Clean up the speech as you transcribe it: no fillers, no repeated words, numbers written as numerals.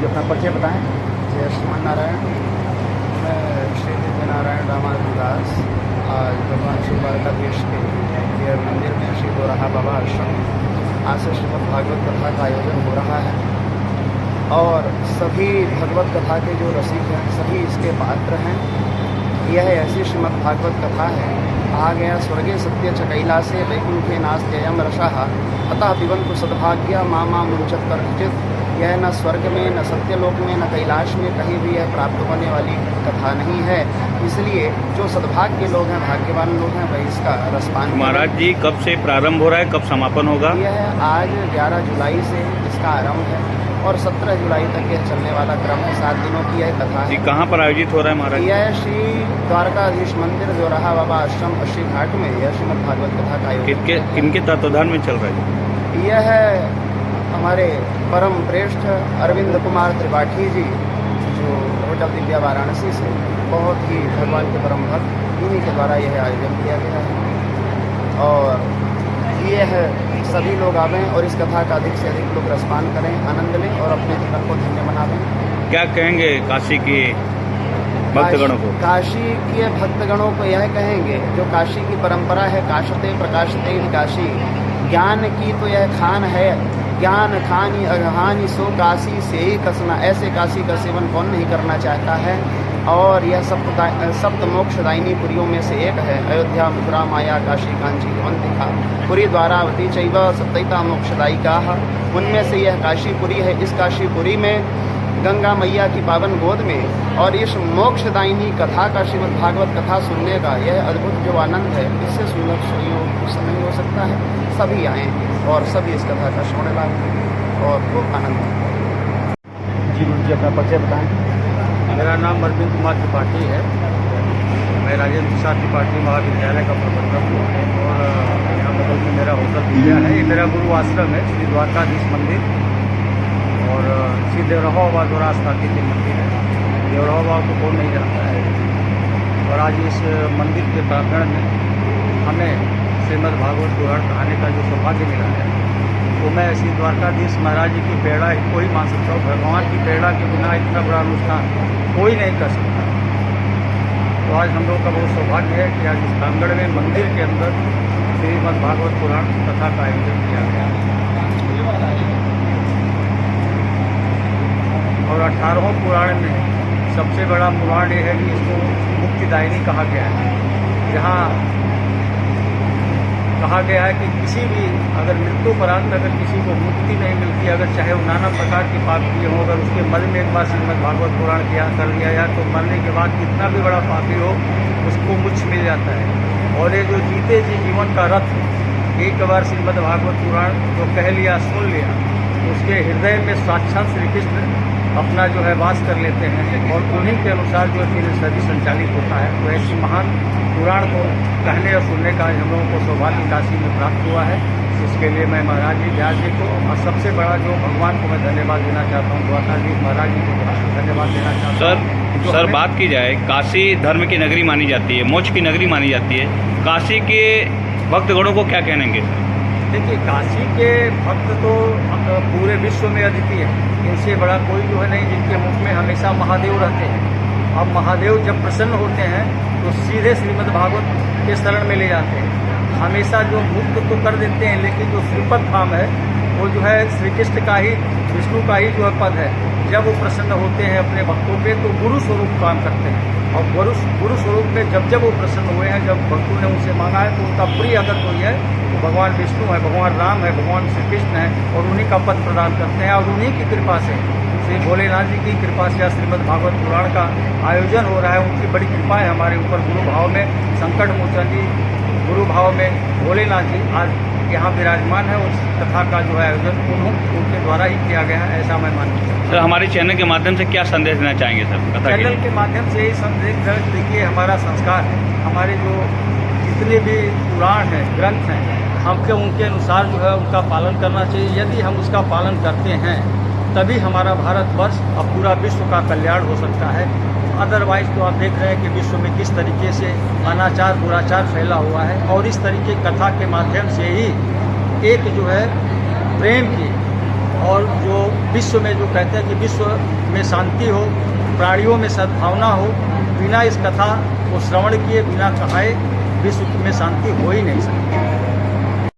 जी अपना परिचय बताएं। जय श्रीमान नारायण। मैं श्री दिव्य नारायण दामाद दास आज भगवान श्री द्वारकाधीश के मंदिर में श्री दोराहा बाबा आश्रम आज से श्रीमद् भागवत कथा का आयोजन हो रहा है और सभी भगवत कथा के जो रसिक हैं सभी इसके पात्र हैं। यह ऐसी श्रीमद् भागवत कथा है। कहा गया स्वर्गे सत्य च कैलासे वैकुंठे नास्त्ययं रसः अतः पिबन्तु सद्भाग्य मामा मुरुचत कर्चित। यह न स्वर्ग में न सत्यलोक में न कैलाश में कहीं भी यह प्राप्त होने वाली कथा नहीं है। इसलिए जो सद्भाग्य लोग हैं भाग्यवान लोग हैं वही इसका रसपान। महाराज जी कब से प्रारंभ हो रहा है, कब समापन होगा? यह आज 11 जुलाई से इसका आरंभ है और 17 जुलाई तक यह चलने वाला क्रम है। 7 दिनों की यह कथा है। कहाँ पर आयोजित हो रहा है महाराज? यह श्री द्वारकाधीश मंदिर दोराहा बाबा आश्रम अस्सी घाट में यह श्रीमद् भागवत कथा का आयोजन किनके तत्वाधान में चल रहा है? यह हमारे परम श्रेष्ठ अरविंद कुमार त्रिपाठी जी जो होटल दिव्या वाराणसी से बहुत ही भगवान के परम भक्त इन्हीं के द्वारा यह आयोजन किया गया है और यह सभी लोग आवें और इस कथा का अधिक से अधिक लोग रसपान करें, आनंद लें और अपने जीवन को धन्य बनावें। क्या कहेंगे काशी के भक्तगणों को? काशी के भक्तगणों को यह कहेंगे जो काशी की परंपरा है काशते प्रकाशते काशी, ज्ञान की तो यह खान है, ज्ञान खानी अगहानी सो काशी से ही कसना। ऐसे काशी का सेवन कौन नहीं करना चाहता है। और यह सप्त मोक्षदायिनी पुरियों में से एक है। अयोध्या मथुरा माया काशी कांची अवंतिका पुरी द्वारावती चैव सप्तैता मोक्षदायिका, उनमें से यह काशीपुरी है। इस काशीपुरी में गंगा मैया की पावन गोद में और इस मोक्षदायिनी कथा का श्रीमद् भागवत कथा सुनने का यह अद्भुत जो आनंद है इससे सुलभ संयोग नहीं हो सकता है। सभी आएँ और सभी इस कथा का श्रवण लाभ करें और वो आनंद। जी गुरु जी अपना परिचय बताएं। मेरा नाम अरविंद कुमार त्रिपाठी है। मैं राजेंद्र प्रसाद त्रिपाठी महाविद्यालय का प्रबंधक हूँ और यहाँ बगल में मेरा होटल दिया है। ये मेरा गुरु आश्रम है श्री द्वारकाधीश मंदिर और श्री देवराहा बाबा द्वारा स्थापित मंदिर है। देवराहा बाबा को कौन नहीं जानता है। और आज इस मंदिर के प्रांगण में हमें श्रीमद् भागवत पुराण कहानी का जो सौभाग्य मिला है तो मैं श्री द्वारकाधीश महाराज जी की प्रेरणा को ही मान सकता हूँ। भगवान की प्रेरणा के बिना इतना बड़ा अनुष्ठान कोई नहीं कर सकता। तो आज हम लोग का बहुत सौभाग्य है कि आज इस प्रांगण में मंदिर के अंदर श्रीमद् भागवत पुराण कथा का आयोजन किया गया और 18वें पुराण में सबसे बड़ा पुराण ये है कि इसको मुक्तिदायिनी कहा गया है। जहाँ कहा गया है कि किसी भी अगर मृत्युपरांत अगर किसी को मुक्ति नहीं मिलती, अगर चाहे वो नाना प्रकार के पाप किए हों, अगर उसके मन में एक बार श्रीमद् भागवत पुराण किया कर लिया जाए तो मरने के बाद कितना भी बड़ा पापी हो उसको मोक्ष मिल जाता है। और ये जो जीते जी जीवन का रथ एक बार श्रीमद् भागवत पुराण जो कह लिया सुन लिया उसके हृदय में साक्षात श्री कृष्ण अपना जो है वास कर लेते हैं और उन्हीं के अनुसार जो फिर सभी संचालित होता है। तो ऐसी महान पुराण को कहने और सुनने का हम लोगों को सौभाग्य काशी में प्राप्त हुआ है। इसके लिए मैं महाराज जी व्यास जी को और सबसे बड़ा जो भगवान को मैं धन्यवाद देना चाहता हूँ, द्वारकाधीश महाराज जी को धन्यवाद देना चाहता हूँ। सर बात की जाए काशी धर्म की नगरी मानी जाती है, मोक्ष की नगरी मानी जाती है, काशी के भक्तगणों को क्या कहेंगे? देखिए काशी के भक्त तो पूरे विश्व में अद्वितीय है। इनसे बड़ा कोई जो है नहीं जिनके मुख में हमेशा महादेव रहते हैं। अब महादेव जब प्रसन्न होते हैं तो सीधे श्रीमद् भागवत के शरण में ले जाते हैं। हमेशा जो मुक्त तो कर देते हैं लेकिन जो श्रीपद धाम है वो जो है श्री कृष्ण का ही विष्णु का ही जो है पद है। जब वो प्रसन्न होते हैं अपने भक्तों पे तो गुरु स्वरूप काम करते हैं और गुरु स्वरूप में जब वो प्रसन्न हुए हैं, जब भक्तों ने उनसे मांगा है तो उनका प्रिय अगर कोई है तो भगवान विष्णु है, भगवान राम है, भगवान श्री कृष्ण है और उन्हीं का पद प्रदान करते हैं। और उन्हीं की कृपा से श्री भोलेनाथ जी की कृपा से श्रीमद् भागवत पुराण का आयोजन हो रहा है। उनकी बड़ी कृपा है हमारे ऊपर। गुरु भाव में संकट मोचन जी, गुरु भाव में भोलेनाथ जी आज यहाँ विराजमान है। उस कथा का जो है आयोजन उनके द्वारा ही किया गया है, ऐसा मैं मानता हूँ। सर हमारे चैनल के माध्यम से क्या संदेश देना चाहेंगे सर? चैनल के माध्यम से यही संदेश देखिए, हमारा संस्कार है, हमारे जो जितने भी पुराण हैं ग्रंथ हैं हमको उनके अनुसार जो है उनका पालन करना चाहिए। यदि हम उसका पालन करते हैं तभी हमारा भारतवर्ष और पूरा विश्व का कल्याण हो सकता है। अदरवाइज तो आप देख रहे हैं कि विश्व में किस तरीके से अनाचार दुराचार फैला हुआ है और इस तरीके कथा के माध्यम से ही एक जो है प्रेम की और जो विश्व में जो कहते हैं कि विश्व में शांति हो, प्राणियों में सद्भावना हो, बिना इस कथा को श्रवण किए, बिना कहाए विश्व में शांति हो ही नहीं सकती।